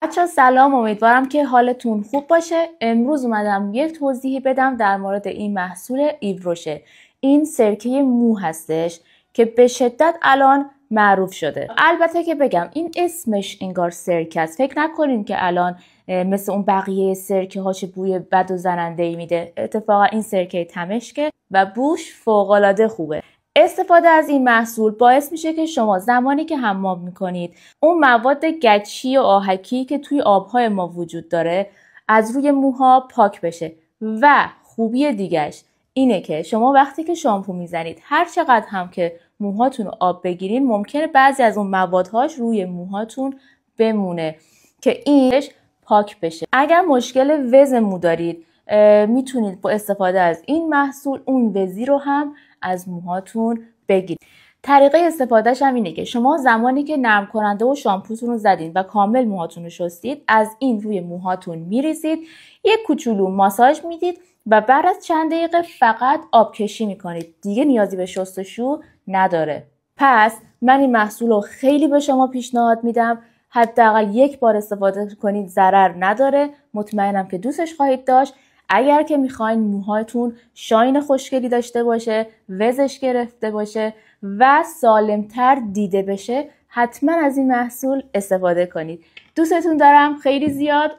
بچه‌ها سلام، امیدوارم که حالتون خوب باشه. امروز اومدم یک توضیحی بدم در مورد این محصول ایوروشه. این سرکه مو هستش که به شدت الان معروف شده. البته که بگم این اسمش انگار سرکه است. فکر نکنین که الان مثل اون بقیه سرکه ها چه بوی بد و زننده‌ای میده. اتفاقا این سرکه تمشکه و بوش فوق‌العاده خوبه. استفاده از این محصول باعث میشه که شما زمانی که حمام میکنید اون مواد گچی و آهکی که توی آبهای ما وجود داره از روی موها پاک بشه. و خوبی دیگهش اینه که شما وقتی که شامپو میزنید هر چقدر هم که موهاتون رو آب بگیرین ممکنه بعضی از اون موادهاش روی موهاتون بمونه که اینش پاک بشه. اگر مشکل وز مو دارید میتونید با استفاده از این محصول اون وزی رو هم از موهاتون بگیرید. طریقه استفادهش هم اینه که شما زمانی که نرم کننده و شامپوتون رو زدین و کامل موهاتون رو شستید از این روی موهاتون میریزید، یک کوچولو ماساژ میدید و بعد از چند دقیقه فقط آبکشی میکنید. دیگه نیازی به شستشو نداره. پس من این محصول رو خیلی به شما پیشنهاد میدم. حداقل یک بار استفاده کنید، ضرر نداره. مطمئنم که دوستش خواهید داشت. اگر که میخواین موهاتون شاین خوشگلی داشته باشه، وزش گرفته باشه و سالمتر دیده بشه، حتما از این محصول استفاده کنید. دوستتون دارم خیلی زیاد.